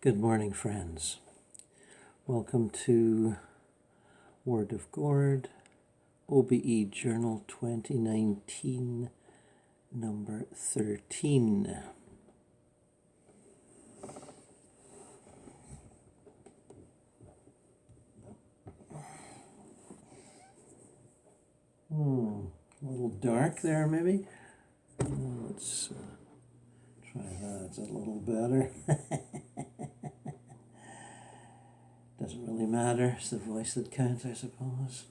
Good morning, friends. Welcome to WordofGord, OBEJournal 2019, number 13. A little dark there, maybe? Let's try that. It's a little better. Doesn't really matter. It's the voice that counts, I suppose.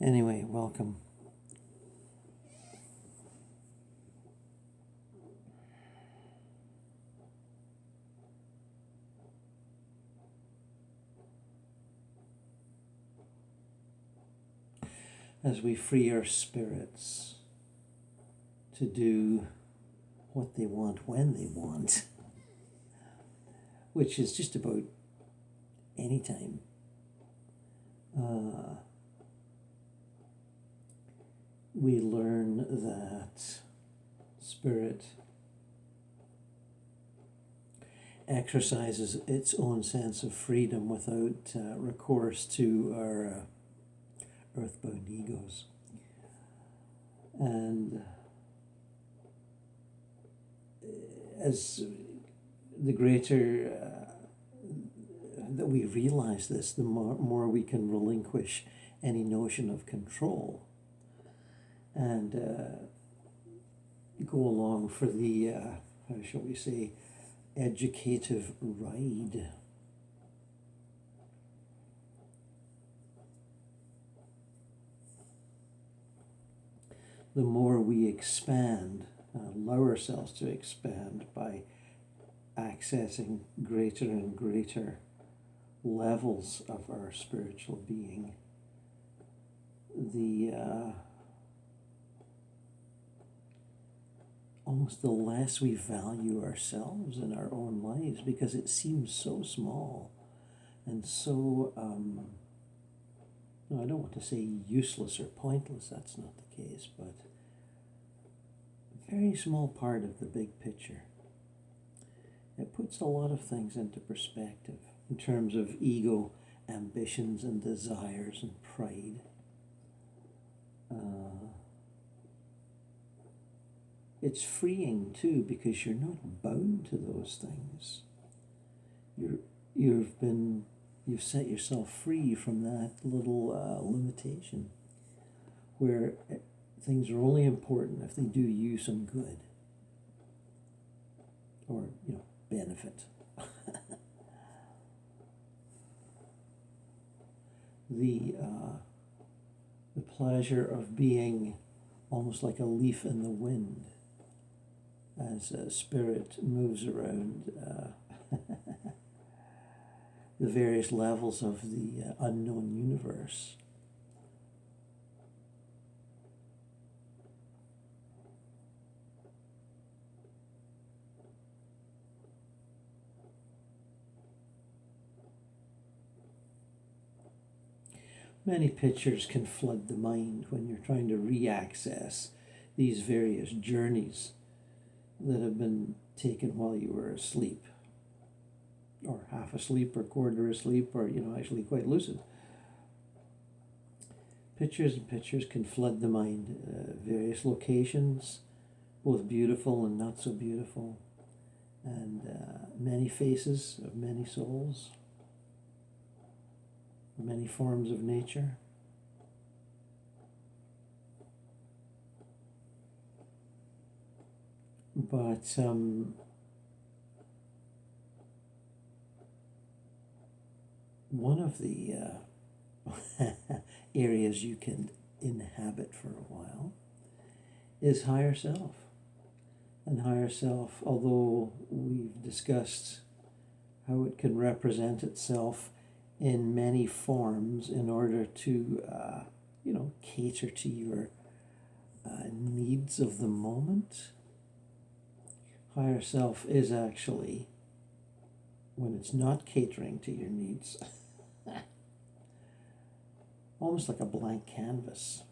Anyway, welcome. As we free our spirits to do what they want when they want, which is just about any time. We learn that spirit exercises its own sense of freedom without recourse to our earthbound egos. And as the greater that we realize this, the more we can relinquish any notion of control and go along for the, how shall we say, educative ride. The more we expand, allow ourselves to expand by accessing greater and greater levels of our spiritual being, almost the less we value ourselves in our own lives, because it seems so small and so, no, I don't want to say useless or pointless, that's not the case, but a very small part of the big picture. It puts a lot of things into perspective in terms of ego, ambitions and desires and pride. It's freeing too, because you're not bound to those things. You've set yourself free from that little limitation, where things are only important if they do you some good, or benefit. The pleasure of being almost like a leaf in the wind as a spirit moves around the various levels of the unknown universe. Many pictures can flood the mind when you're trying to re-access these various journeys that have been taken while you were asleep, or half asleep, or quarter asleep, or actually quite lucid. Pictures and pictures can flood the mind. Various locations, both beautiful and not so beautiful, and many faces of many souls, many forms of nature. But one of the areas you can inhabit for a while is higher self. And higher self, although we've discussed how it can represent itself in many forms in order to cater to your needs of the moment, higher self is actually, when it's not catering to your needs, almost like a blank canvas.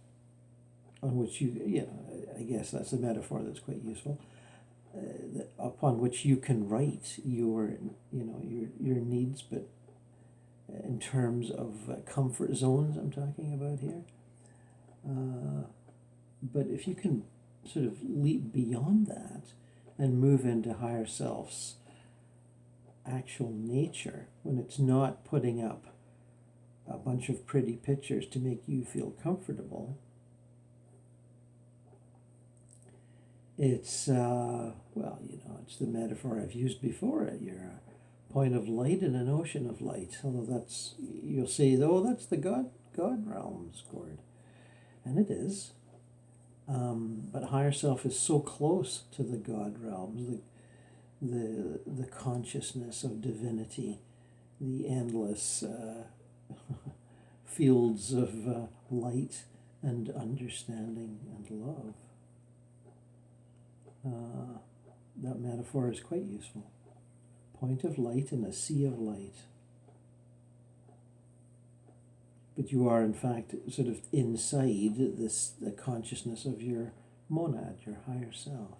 on which I guess that's a metaphor that's quite useful, upon which you can write your needs, but in terms of comfort zones I'm talking about here. But if you can sort of leap beyond that and move into higher self's actual nature, when it's not putting up a bunch of pretty pictures to make you feel comfortable, it's it's the metaphor I've used before. You're a point of light in an ocean of light. Although you'll say, that's the God realms, Gord, and it is. But higher self is so close to the God realms, the consciousness of divinity, the endless fields of light and understanding and love. That metaphor is quite useful. Point of light in a sea of light. But you are, in fact, sort of inside the consciousness of your monad, your higher self.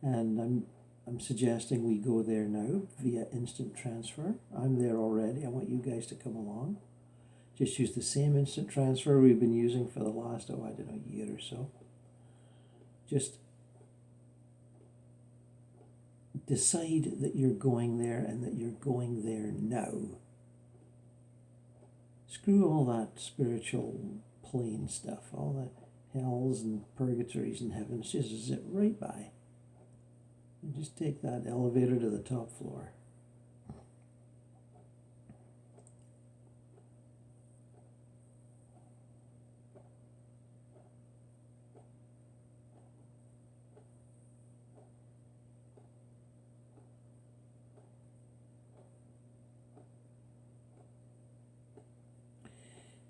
And I'm suggesting we go there now via instant transfer. I'm there already. I want you guys to come along. Just use the same instant transfer we've been using for the last, year or so. Just decide that you're going there and that you're going there now. Screw all that spiritual plane stuff, all the hells and purgatories and heavens. Just zip right by. And just take that elevator to the top floor.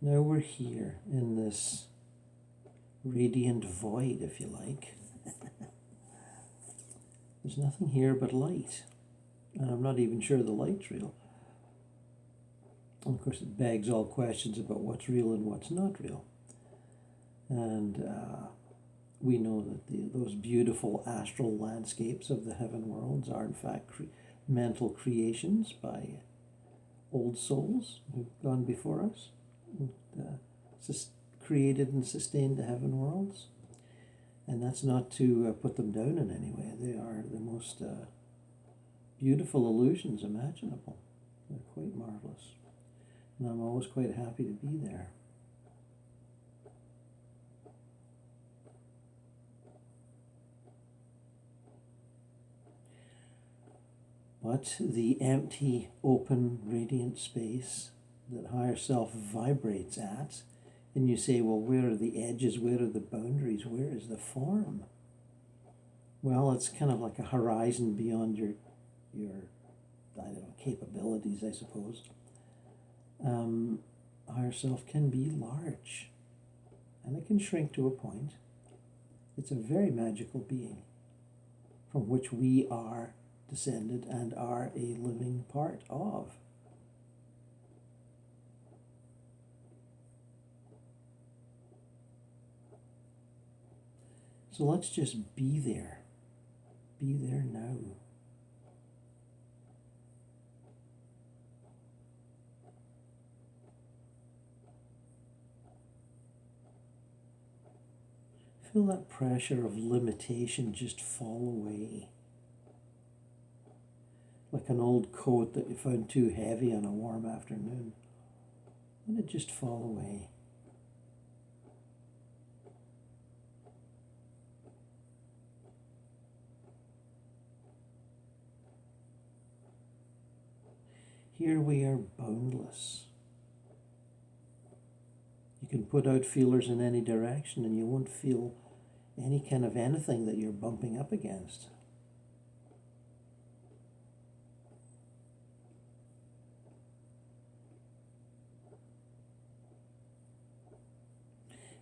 Now we're here in this radiant void, if you like. There's nothing here but light. And I'm not even sure the light's real. And of course, it begs all questions about what's real and what's not real. And we know that those beautiful astral landscapes of the heaven worlds are in fact mental creations by old souls who've gone before us. Created and sustained the heaven worlds, and that's not to put them down in any way. They are the most beautiful illusions imaginable. They're quite marvelous, and I'm always quite happy to be there. But the empty, open, radiant space that higher self vibrates at, and you say, well, where are the edges, where are the boundaries, where is the form? Well, it's kind of like a horizon beyond your capabilities, I suppose. Higher self can be large, and it can shrink to a point. It's a very magical being from which we are descended and are a living part of. So let's just be there. Be there now. Feel that pressure of limitation just fall away. Like an old coat that you found too heavy on a warm afternoon. Let it just fall away. Here we are boundless. You can put out feelers in any direction and you won't feel any kind of anything that you're bumping up against.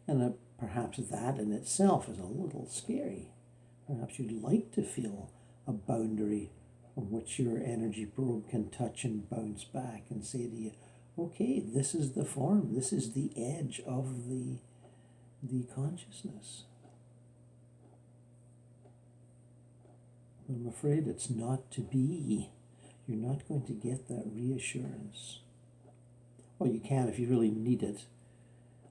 And perhaps that in itself is a little scary. Perhaps you'd like to feel a boundary from which your energy probe can touch and bounce back and say to you, okay, this is the form, this is the edge of the consciousness. I'm afraid it's not to be. You're not going to get that reassurance. Well, you can if you really need it.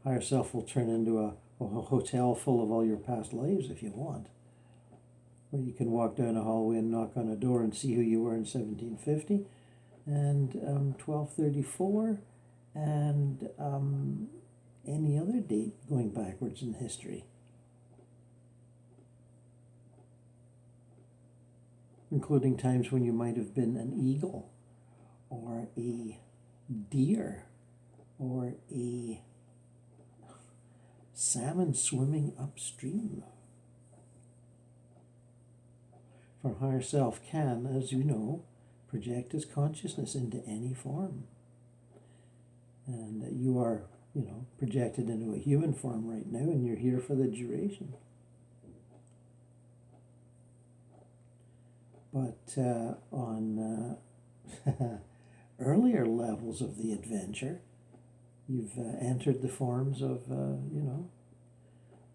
Higher self will turn into a hotel full of all your past lives if you want. Or you can walk down a hallway and knock on a door and see who you were in 1750 and 1234 and any other date going backwards in history. Including times when you might have been an eagle or a deer or a salmon swimming upstream. For higher self can, as you know, project his consciousness into any form. And you are, projected into a human form right now, and you're here for the duration. But on earlier levels of the adventure, you've entered the forms of,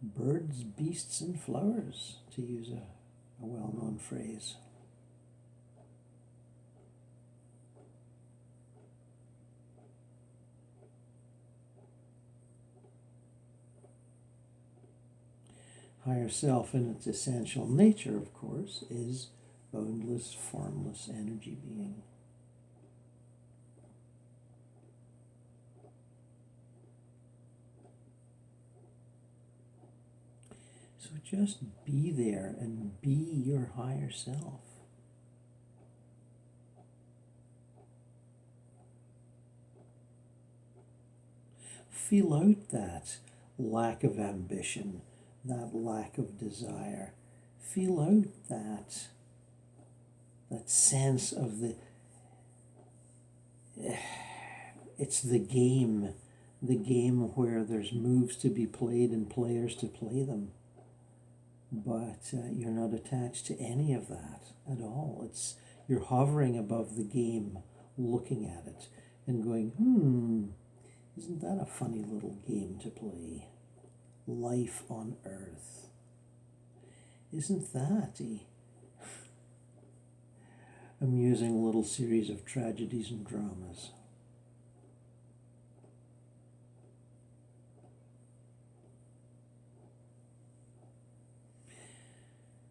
birds, beasts, and flowers, to use a well-known phrase. Higher self, in its essential nature, of course, is boundless, formless energy being. So just be there and be your higher self. Feel out that lack of ambition, that lack of desire. Feel out that sense of it's the game where there's moves to be played and players to play them. But you're not attached to any of that at all. You're hovering above the game, looking at it and going, isn't that a funny little game to play? Life on Earth. Isn't that a amusing little series of tragedies and dramas?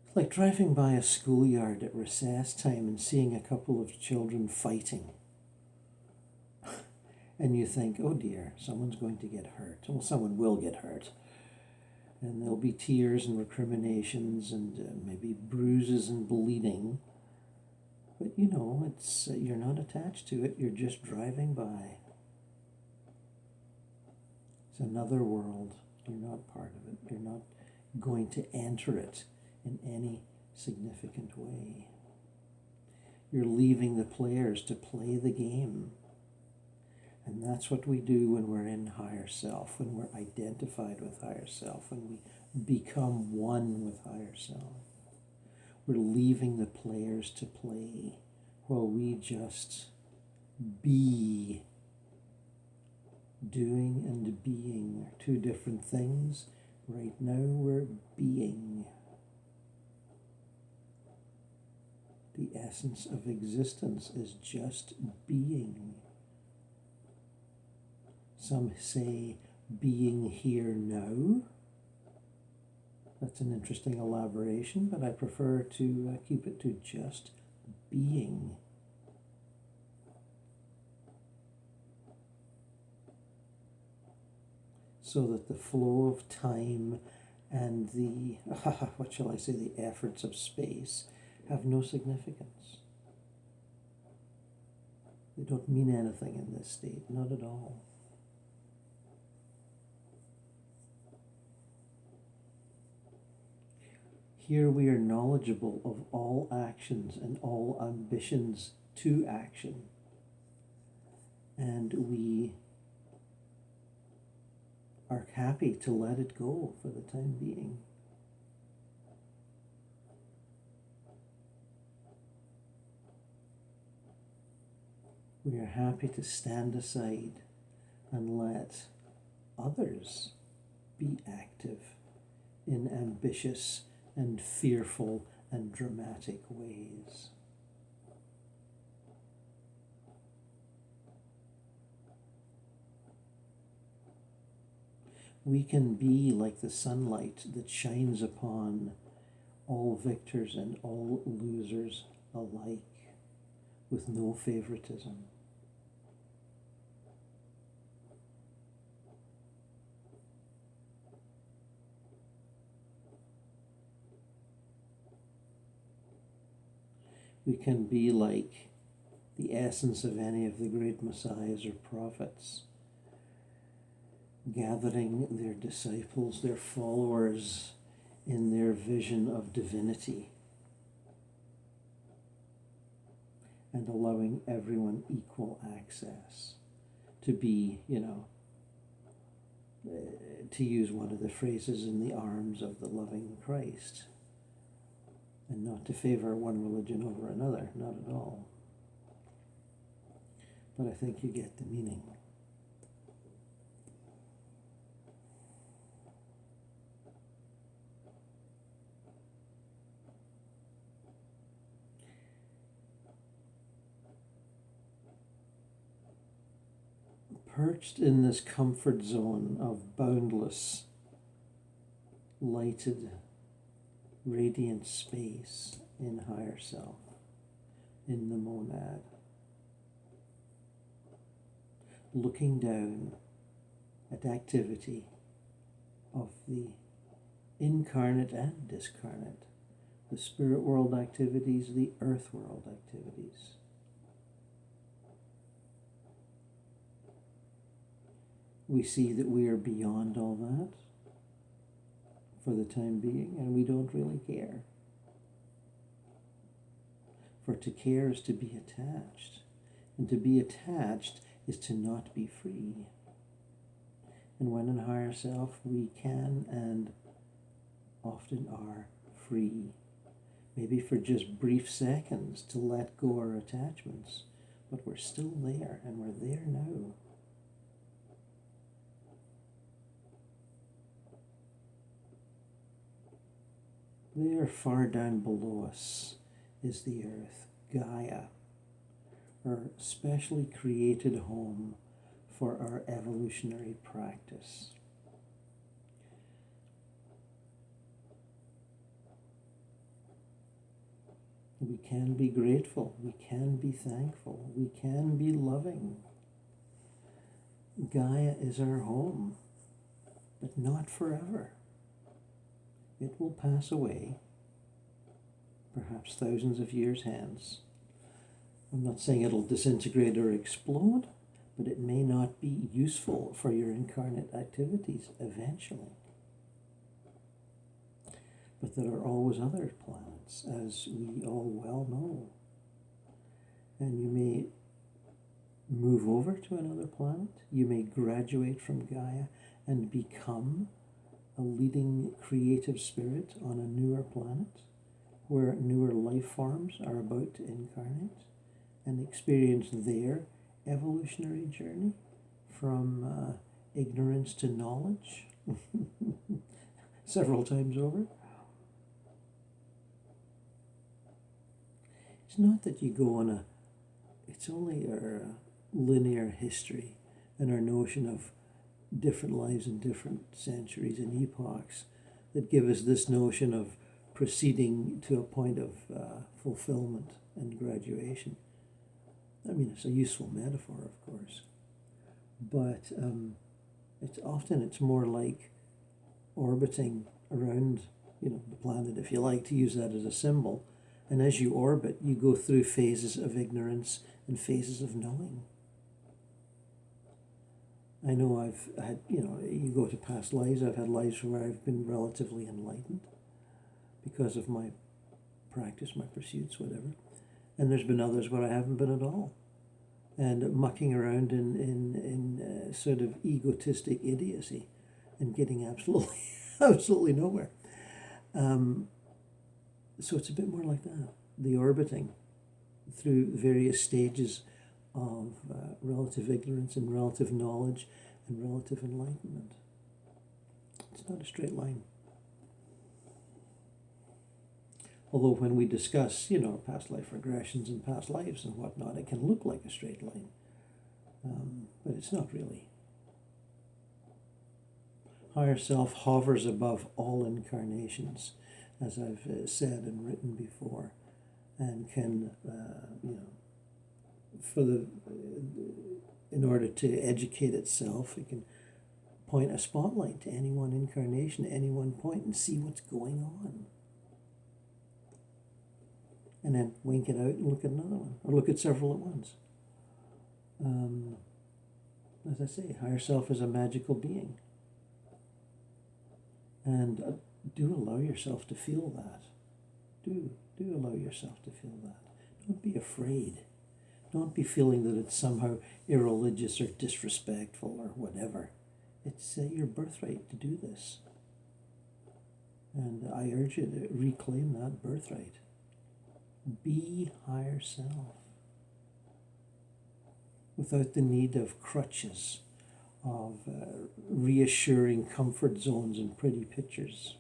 It's like driving by a schoolyard at recess time and seeing a couple of children fighting. And you think, oh dear, someone's going to get hurt. Well, someone will get hurt. And there'll be tears and recriminations and maybe bruises and bleeding. But it's you're not attached to it. You're just driving by. It's another world. You're not part of it. You're not going to enter it in any significant way. You're leaving the players to play the game. And that's what we do when we're in higher self, when we're identified with higher self, when we become one with higher self. We're leaving the players to play while we just be. Doing and being are two different things. Right now we're being. The essence of existence is just being. Some say being here now. That's an interesting elaboration, but I prefer to keep it to just being. So that the flow of time and the, the efforts of space have no significance. They don't mean anything in this state, not at all. Here we are knowledgeable of all actions and all ambitions to action. And we are happy to let it go for the time being. We are happy to stand aside and let others be active in ambitious and fearful and dramatic ways. We can be like the sunlight that shines upon all victors and all losers alike, with no favoritism. We can be like the essence of any of the great messiahs or prophets, gathering their disciples, their followers, in their vision of divinity, and allowing everyone equal access to be, to use one of the phrases, in the arms of the loving Christ, and not to favor one religion over another, not at all. But I think you get the meaning. Perched in this comfort zone of boundless, lighted, radiant space in higher self, in the monad, looking down at activity of the incarnate and discarnate, the spirit world activities, the earth world activities. We see that we are beyond all that for the time being, and we don't really care. For to care is to be attached, and to be attached is to not be free. And when in higher self, we can and often are free, maybe for just brief seconds, to let go our attachments, but we're still there, and we're there now. There, far down below us, is the earth, Gaia, our specially created home for our evolutionary practice. We can be grateful, we can be thankful, we can be loving. Gaia is our home, but not forever. It will pass away, perhaps thousands of years hence. I'm not saying it'll disintegrate or explode, but it may not be useful for your incarnate activities eventually. But there are always other planets, as we all well know. And you may move over to another planet, you may graduate from Gaia and become a leading creative spirit on a newer planet where newer life forms are about to incarnate and experience their evolutionary journey from ignorance to knowledge several times over. It's not that you go on it's only our linear history and our notion of different lives in different centuries and epochs that give us this notion of proceeding to a point of fulfillment and graduation. I mean, it's a useful metaphor, of course, but it's more like orbiting around, the planet, if you like to use that as a symbol. And as you orbit, you go through phases of ignorance and phases of knowing. I know I've had, you go to past lives, I've had lives where I've been relatively enlightened because of my practice, my pursuits, whatever. And there's been others where I haven't been at all. And mucking around in sort of egotistic idiocy and getting absolutely nowhere. So it's a bit more like that, the orbiting through various stages of relative ignorance and relative knowledge and relative enlightenment. It's not a straight line. Although when we discuss, past life regressions and past lives and whatnot, it can look like a straight line. But it's not really. Higher self hovers above all incarnations, as I've said and written before, and can, in order to educate itself, it can point a spotlight to any one incarnation, at any one point, and see what's going on. And then wink it out and look at another one, or look at several at once. As I say, higher self is a magical being. And do allow yourself to feel that. Do allow yourself to feel that. Don't be afraid. Don't be feeling that it's somehow irreligious or disrespectful or whatever. It's your birthright to do this. And I urge you to reclaim that birthright. Be higher self. Without the need of crutches, of reassuring comfort zones and pretty pictures.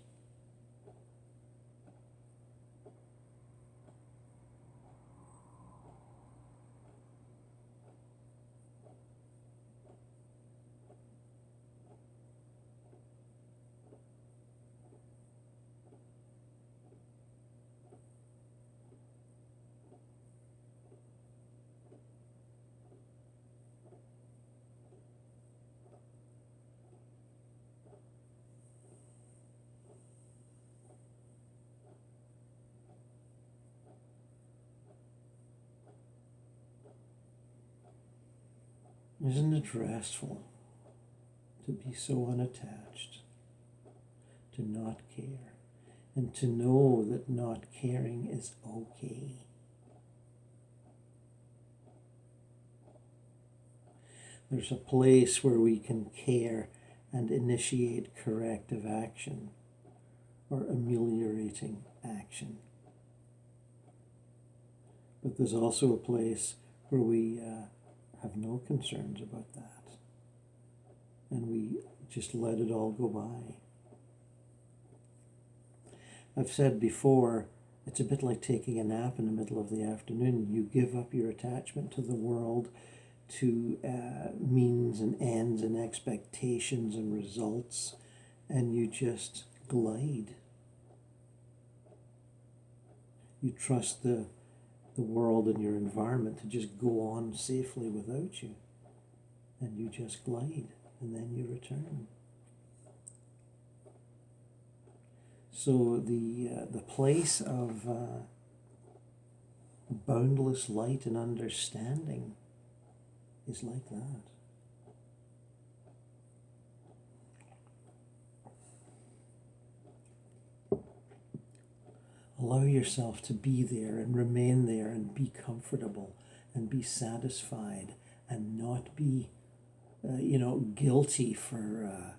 Isn't it restful to be so unattached, to not care, and to know that not caring is okay? There's a place where we can care and initiate corrective action or ameliorating action. But there's also a place where we have no concerns about that, and we just let it all go by. I've said before, it's a bit like taking a nap in the middle of the afternoon. You give up your attachment to the world, to means and ends and expectations and results, and you just glide. You trust the world and your environment to just go on safely without you, and you just glide, and then you return. So the place of boundless light and understanding is like that. Allow yourself to be there and remain there and be comfortable and be satisfied and not be, guilty for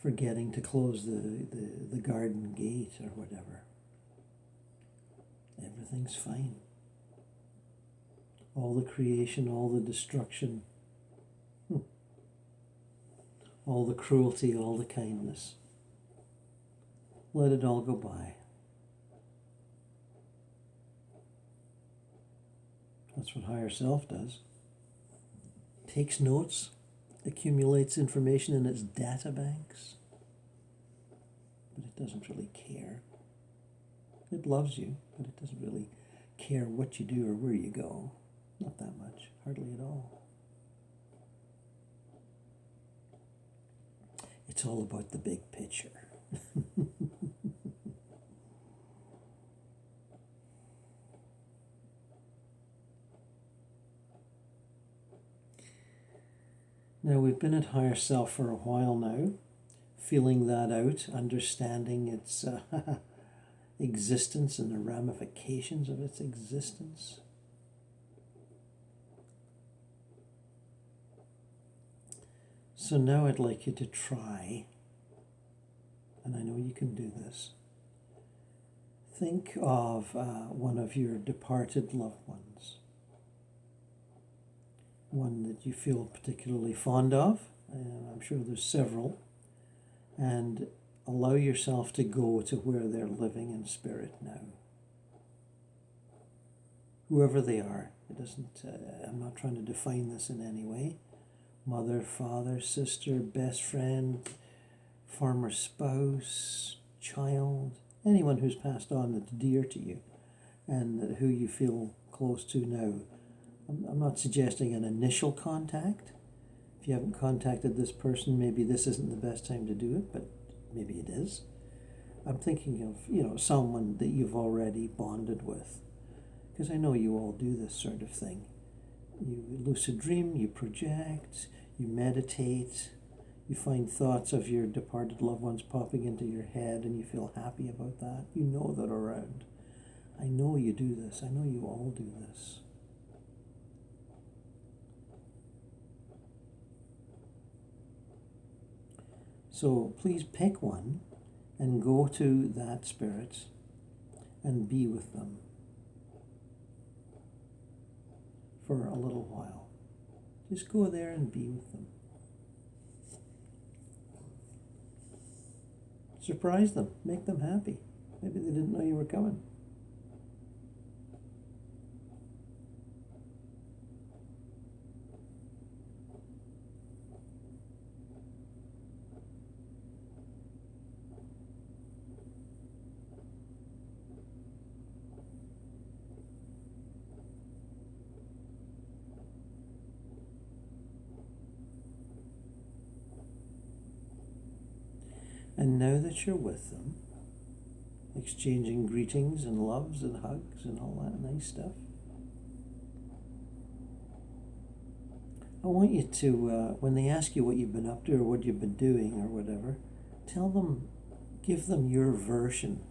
forgetting to close the garden gate or whatever. Everything's fine. All the creation, all the destruction, all the cruelty, all the kindness. Let it all go by. That's what higher self does. Takes notes, accumulates information in its data banks, but it doesn't really care. It loves you, but it doesn't really care what you do or where you go. Not that much, hardly at all. It's all about the big picture. Now, we've been at higher self for a while now, feeling that out, understanding its existence and the ramifications of its existence. So now I'd like you to try, and I know you can do this, think of one of your departed loved ones. one that you feel particularly fond of. I'm sure there's several. And allow yourself to go to where they're living in spirit now. Whoever they are, it doesn't. I'm not trying to define this in any way. Mother, father, sister, best friend, former spouse, child, anyone who's passed on that's dear to you and who you feel close to now. I'm not suggesting an initial contact. If you haven't contacted this person, maybe this isn't the best time to do it, but maybe it is. I'm thinking of, someone that you've already bonded with, because I know you all do this sort of thing. You lucid dream, you project, you meditate, you find thoughts of your departed loved ones popping into your head and you feel happy about that. You know they're around. I know you do this. I know you all do this. So please pick one and go to that spirit and be with them for a little while. Just go there and be with them. Surprise them. Make them happy. Maybe they didn't know you were coming. And now that you're with them, exchanging greetings and loves and hugs and all that nice stuff, I want you to, when they ask you what you've been up to or what you've been doing or whatever, tell them, give them your version.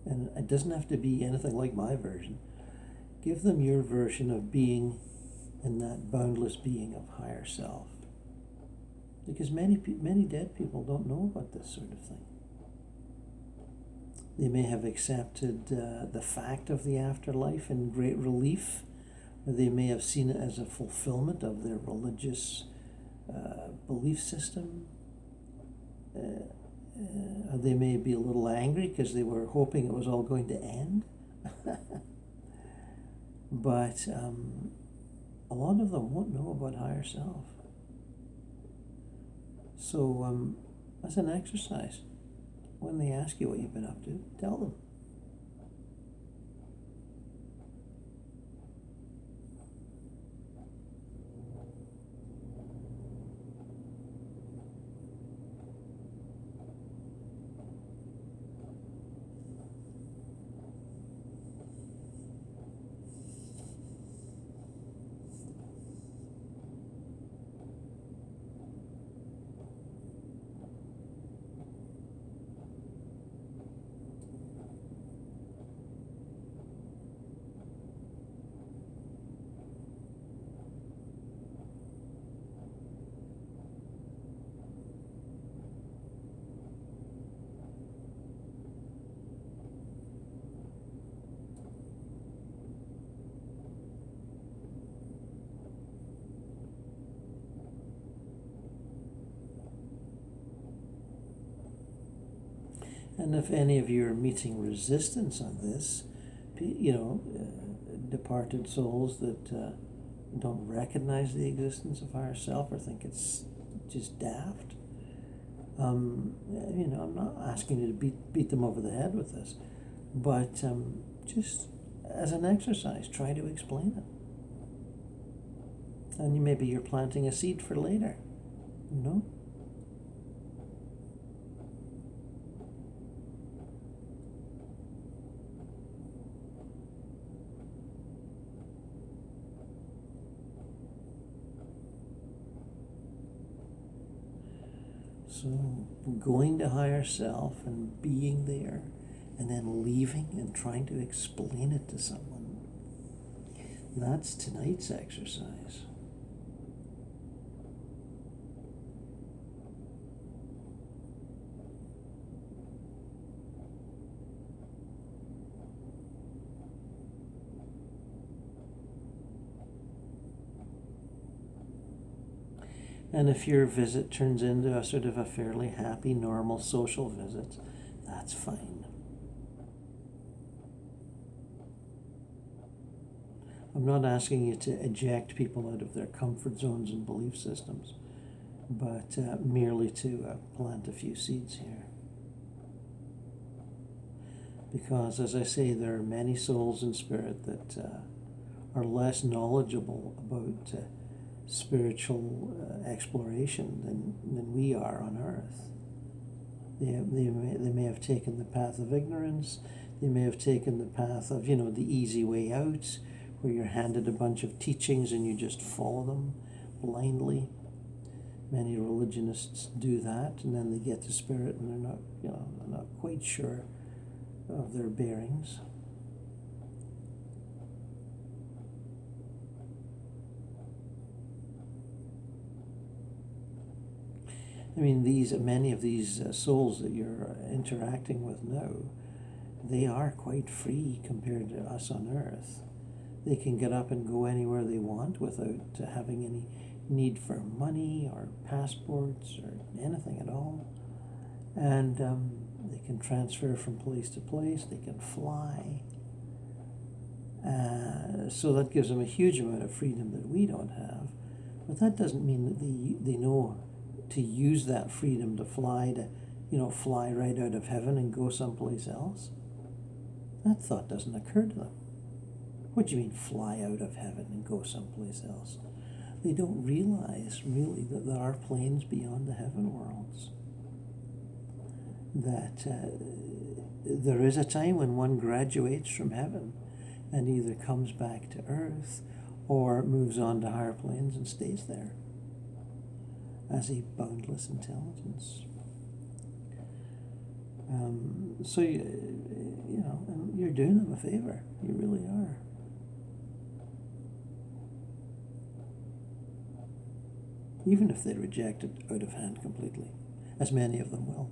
And it doesn't have to be anything like my version. Give them your version of being in that boundless being of higher self. Because many dead people don't know about this sort of thing. They may have accepted the fact of the afterlife in great relief, or they may have seen it as a fulfillment of their religious belief system. They may be a little angry because they were hoping it was all going to end. But a lot of them won't know about higher self. So as an exercise, when they ask you what you've been up to, tell them. And if any of you are meeting resistance on this, departed souls that don't recognize the existence of higher self or think it's just daft, I'm not asking you to beat them over the head with this, but just as an exercise, try to explain it. And maybe you're planting a seed for later, So going to higher self and being there and then leaving and trying to explain it to someone, that's tonight's exercise. And if your visit turns into a sort of a fairly happy, normal social visit, that's fine. I'm not asking you to eject people out of their comfort zones and belief systems, but merely to plant a few seeds here. Because, as I say, there are many souls in spirit that are less knowledgeable about spiritual exploration than we are on earth. They may have taken the path of ignorance. They may have taken the path of, the easy way out, where you're handed a bunch of teachings and you just follow them blindly. Many religionists do that, and then they get to spirit and they're not quite sure of their bearings. I mean, many of these souls that you're interacting with now, they are quite free compared to us on earth. They can get up and go anywhere they want without having any need for money or passports or anything at all. And they can transfer from place to place. They can fly. So that gives them a huge amount of freedom that we don't have. But that doesn't mean that they know to use that freedom to fly right out of heaven and go someplace else. That thought doesn't occur to them. What do you mean, fly out of heaven and go someplace else? They don't realize, really, that there are planes beyond the heaven worlds. That there is a time when one graduates from heaven and either comes back to earth or moves on to higher planes and stays there as a boundless intelligence. So you're doing them a favor. You really are. Even if they reject it out of hand completely, as many of them will.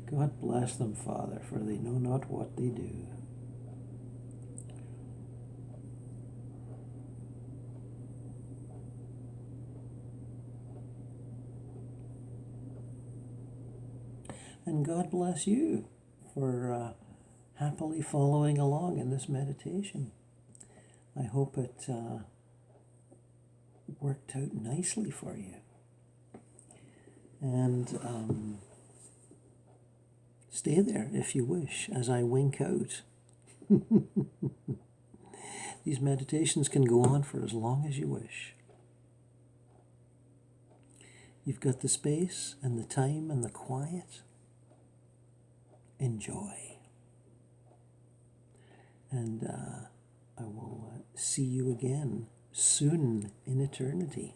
God bless them, Father, for they know not what they do. And God bless you for happily following along in this meditation. I hope it worked out nicely for you. And stay there if you wish as I wink out. These meditations can go on for as long as you wish. You've got the space and the time and the quiet. Enjoy. And I will see you again soon in eternity.